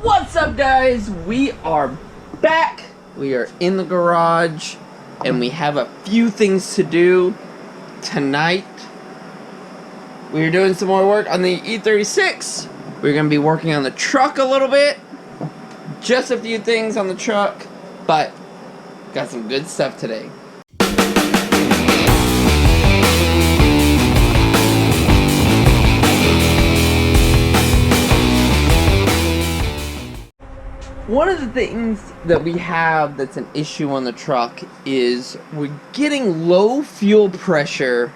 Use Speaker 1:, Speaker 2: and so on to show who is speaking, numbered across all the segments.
Speaker 1: What's up, guys? We are back. We are in the garage and we have a few things to do tonight. We're doing some more work on the E36. We're going to be working on the truck a little bit. Just a few things on the truck, but got some good stuff today. One of the things that we have that's an issue on the truck is we're getting low fuel pressure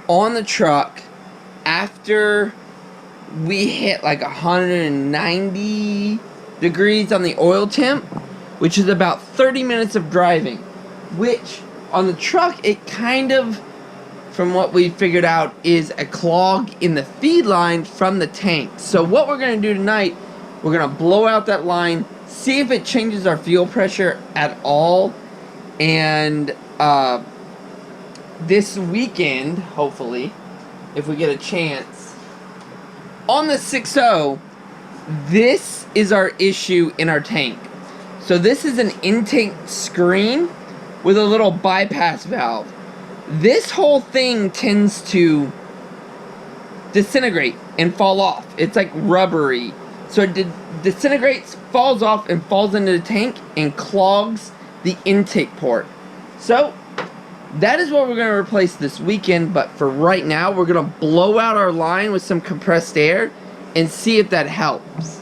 Speaker 1: on the truck after we hit like 190 degrees on the oil temp, which is about 30 minutes of driving, which on the truck it kind of, from what we figured out, is a clog in the feed line from the tank. So what we're going to do tonight, we're going to blow out that line, see if it changes our fuel pressure at all, and this weekend, hopefully, if we get a chance, on the 6.0, this is our issue in our tank. So this is an intake screen with a little bypass valve. This whole thing tends to disintegrate and fall off. It's like rubbery. So it disintegrates, falls off, and falls into the tank and clogs the intake port. So that is what we're going to replace this weekend, but for right now, we're going to blow out our line with some compressed air and see if that helps.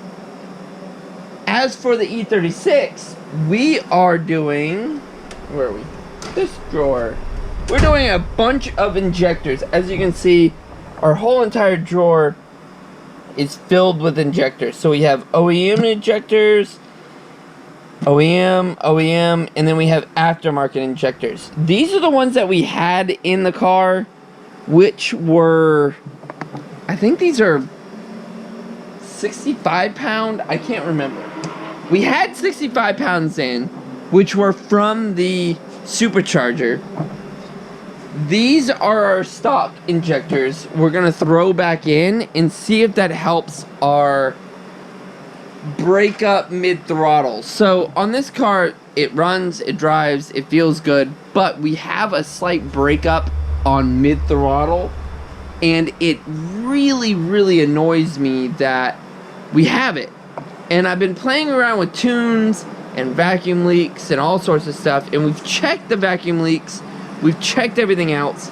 Speaker 1: As for the E36, we are doing, where are we? This drawer. We're doing a bunch of injectors. As you can see, our whole entire drawer is filled with injectors. So we have OEM injectors, OEM, and then we have aftermarket injectors. These are the ones that we had in the car, which were, I think these are 65 pound, I can't remember. We had 65 pounds in, which were from the supercharger. These are our stock injectors. We're going to throw back in and see if that helps our break up mid-throttle. So on this car, it runs, it drives, it feels good, but we have a slight breakup on mid-throttle, and it really annoys me that we have it. And I've been playing around with tunes and vacuum leaks and all sorts of stuff, and we've checked the vacuum leaks, we've checked everything else,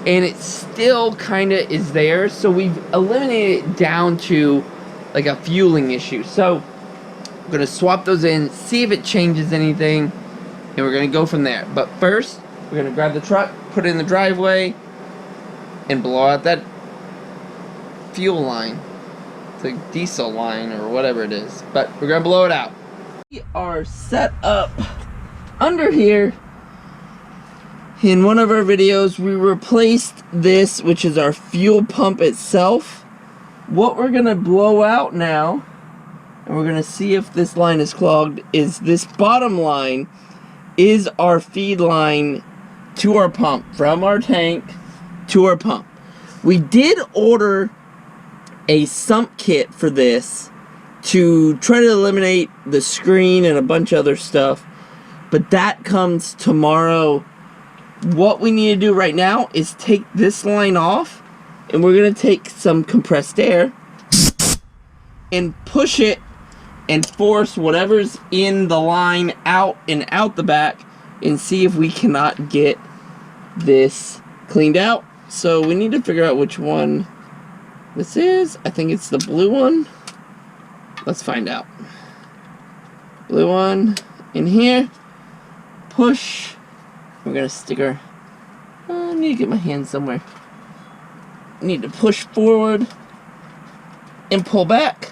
Speaker 1: and it still kind of is there. So we've eliminated it down to like a fueling issue. So I'm going to swap those in, see if it changes anything, and we're going to go from there. But first, we're going to grab the truck, put it in the driveway, and blow out that fuel line. It's a diesel line or whatever it is. But we're going to blow it out. We are set up under here. In one of our videos, we replaced this, which is our fuel pump itself. What we're going to blow out now, and we're going to see if this line is clogged, is this bottom line is our feed line to our pump, from our tank to our pump. We did order a sump kit for this to try to eliminate the screen and a bunch of other stuff, but that comes tomorrow. What we need to do right now is take this line off, and we're going to take some compressed air and push it and force whatever's in the line out and out the back and see if we cannot get this cleaned out. So we need to figure out which one this is. I think it's the blue one. Let's find out. Blue one in here. Push. We're going to stick our... I need to get my hand somewhere. Need to push forward and pull back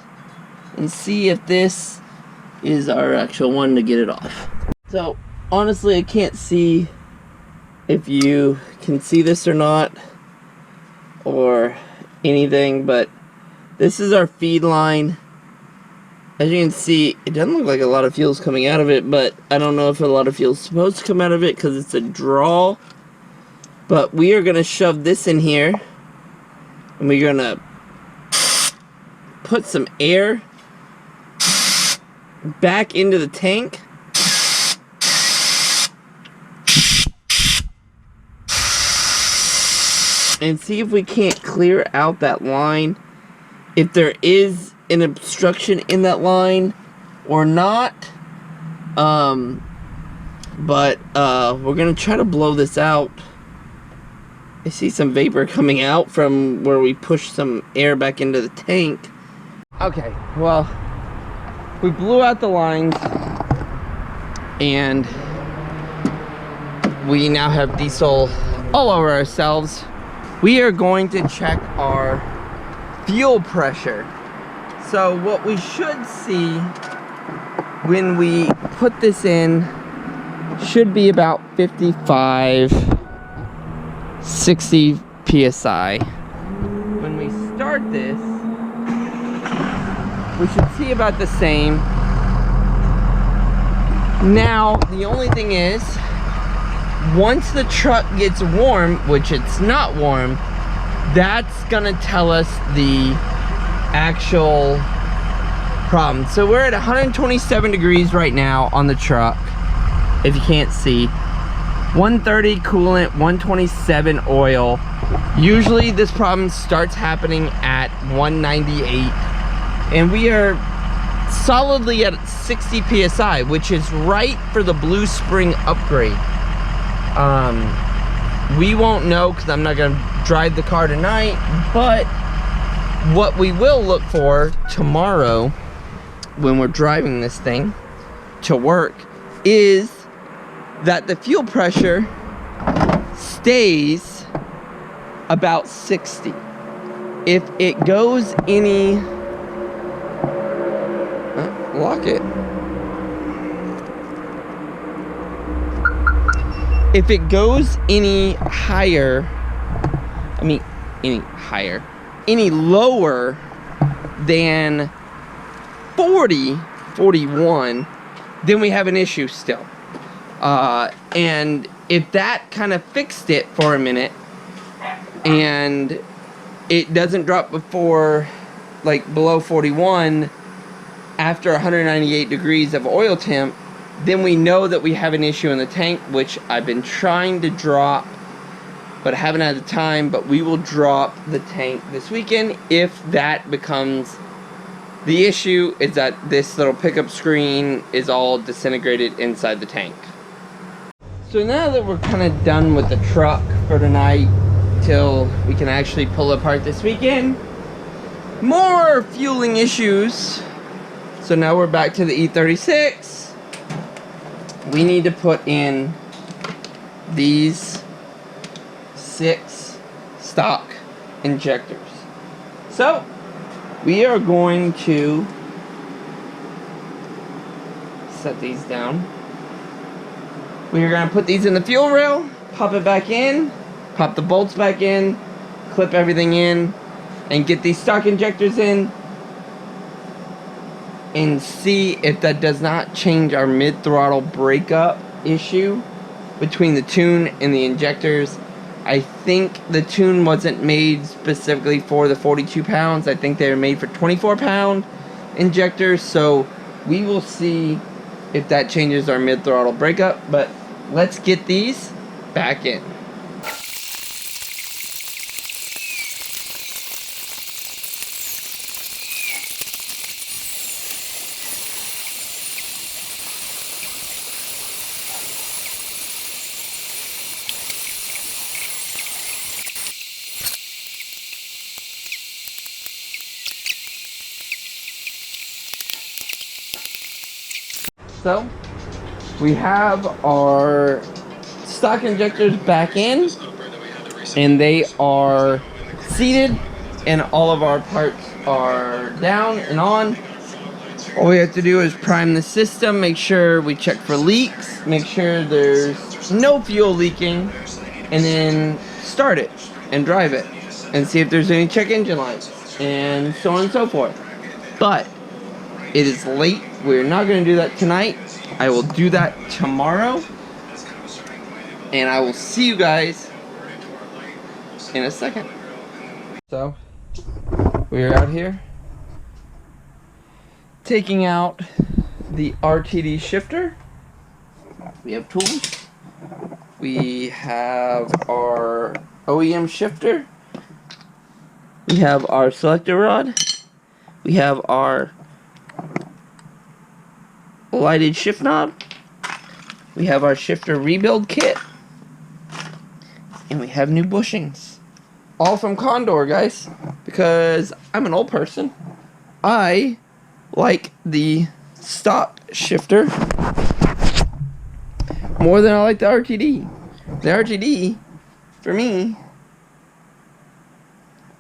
Speaker 1: and see if this is our actual one to get it off. So honestly, I can't see if you can see this or not or anything, but this is our feed line. As you can see, it doesn't look like a lot of fuel's coming out of it, but I don't know if a lot of fuel's supposed to come out of it because it's a draw. But we are going to shove this in here, and we're going to put some air back into the tank. And see if we can't clear out that line. If there is an obstruction in that line or not. But we're gonna try to blow this out. I see some vapor coming out from where we pushed some air back into the tank. Okay, well, we blew out the lines and we now have diesel all over ourselves. We are going to check our fuel pressure. So what we should see when we put this in should be about 55, 60 psi. When we start this, we should see about the same. Now, the only thing is, once the truck gets warm, which it's not warm, that's gonna tell us the actual problem. So we're at 127 degrees right now on the truck, if you can't see. 130 coolant, 127 oil. Usually this problem starts happening at 198, and we are solidly at 60 psi, which is right for the Blue Spring upgrade. We won't know because I'm not going to drive the car tonight, but what we will look for tomorrow when we're driving this thing to work is that the fuel pressure stays about 60. If it goes any, lock it. If it goes any higher, any lower than 40, 41, then we have an issue still. And if that kind of fixed it for a minute and it doesn't drop before, like, below 41 after 198 degrees of oil temp, then we know that we have an issue in the tank, which I've been trying to drop, but I haven't had the time. But we will drop the tank this weekend if that becomes the issue, is that this little pickup screen is all disintegrated inside the tank. So now that we're kind of done with the truck for tonight, till we can actually pull it apart this weekend, more fueling issues. So now we're back to the E36. We need to put in these 6 stock injectors. So we are going to set these down. We are going to put these in the fuel rail, pop it back in, pop the bolts back in, clip everything in, and get these stock injectors in, and see if that does not change our mid-throttle breakup issue between the tune and the injectors. I think the tune wasn't made specifically for the 42 pounds. I think they were made for 24 pound injectors. So we will see if that changes our mid-throttle breakup. But let's get these back in. So we have our stock injectors back in, and they are seated, and all of our parts are down and on. All we have to do is prime the system, make sure we check for leaks, make sure there's no fuel leaking, and then start it and drive it and see if there's any check engine lights and so on and so forth. But it is late. We're not going to do that tonight. I will do that tomorrow, and I will see you guys in a second. So we are out here taking out the RTD shifter. We have tools. We have our OEM shifter. We have our selector rod. We have our lighted shift knob. We have our shifter rebuild kit. And we have new bushings. All from Condor, guys. Because I'm an old person. I like the stock shifter more than I like the RTD. The RTD, for me,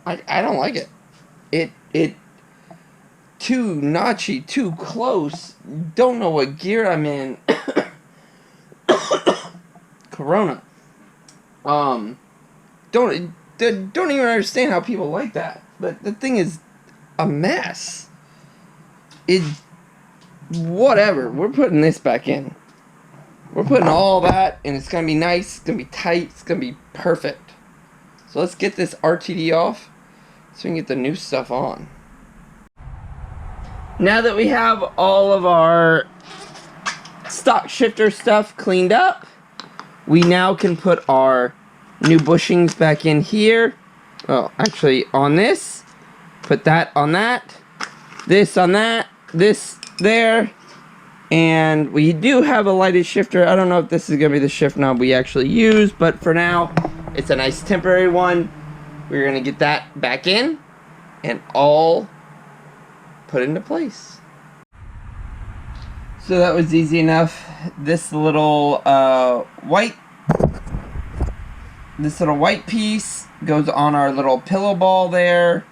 Speaker 1: I don't like it. It too notchy, too close. Don't know what gear I'm in. Corona. Don't even understand how people like that. But the thing is a mess. Whatever. We're putting this back in. We're putting all that, and it's gonna be nice. It's gonna be tight. It's gonna be perfect. So let's get this RTD off, so we can get the new stuff on. Now that we have all of our stock shifter stuff cleaned up, we now can put our new bushings back in here. Well, actually on this. Put that on that. This on that. This there. And we do have a lighted shifter. I don't know if this is going to be the shift knob we actually use, but for now, it's a nice temporary one. We're going to get that back in and all put into place. So that was easy enough. This little white piece goes on our little pillow ball there.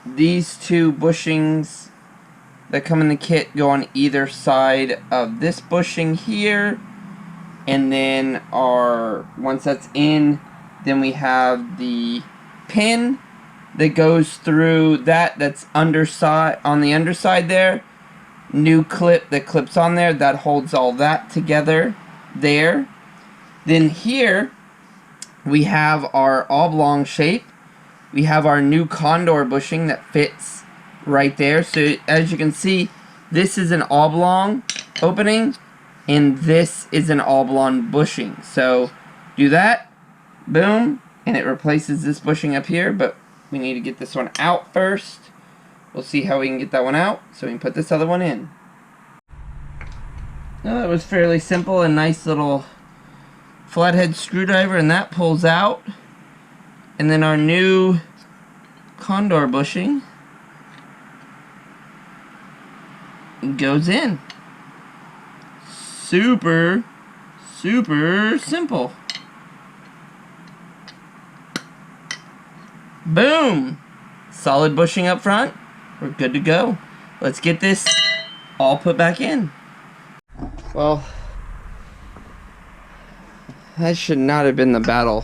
Speaker 1: These two bushings that come in the kit go on either side of this bushing here, and then once that's in, then we have the pin that goes through that's underside on the underside there. New clip that clips on there that holds all that together there. Then here we have our oblong shape. We have our new Condor bushing that fits right there. So as you can see, this is an oblong opening and this is an oblong bushing. So do that, boom, and it replaces this bushing up here, but we need to get this one out first. We'll see how we can get that one out so we can put this other one in. Now that was fairly simple, a nice little flathead screwdriver, and that pulls out. And then our new Condor bushing goes in. Super simple. Boom! Solid bushing up front. We're good to go. Let's get this all put back in. Well, that should not have been the battle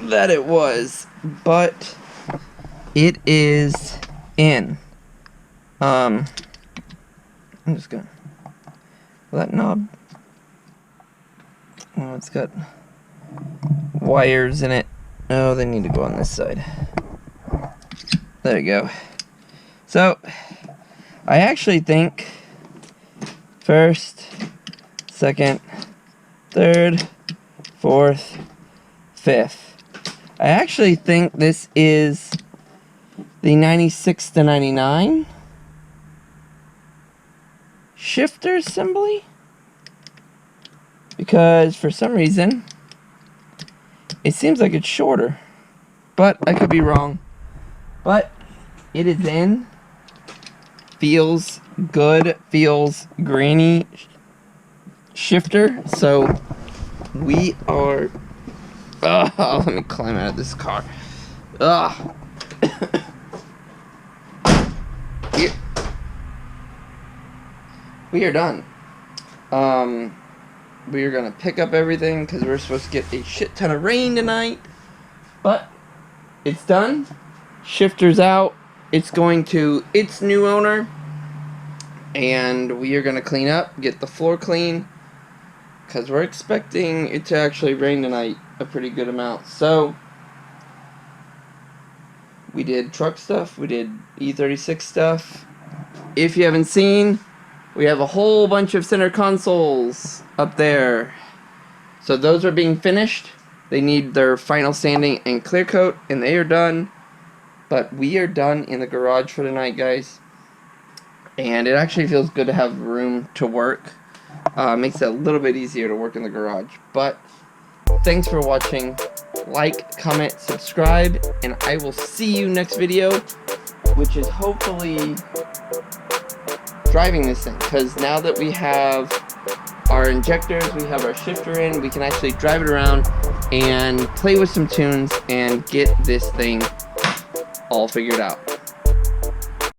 Speaker 1: that it was, but it is in. I'm just gonna that knob. Oh, it's got wires in it. Oh, they need to go on this side. There you go. So I actually think first, second, third, fourth, fifth. I actually think this is the 96 to 99 shifter assembly, because for some reason it seems like it's shorter, but I could be wrong. But it is in. Feels good, feels grainy shifter. So we are let me climb out of this car. We are done. We are gonna pick up everything because we're supposed to get a shit ton of rain tonight. But it's done. Shifter's out. It's going to its new owner. And we are gonna clean up, get the floor clean, because we're expecting it to actually rain tonight a pretty good amount. So we did truck stuff, we did E36 stuff, if you haven't seen, we have a whole bunch of center consoles up there. So those are being finished. They need their final sanding and clear coat, and they are done. But we are done in the garage for tonight, guys. And it actually feels good to have room to work. Makes it a little bit easier to work in the garage. But thanks for watching. Like, comment, subscribe, and I will see you next video, which is hopefully driving this thing. Because now that we have our injectors, we have our shifter in, we can actually drive it around and play with some tunes and get this thing all figured out.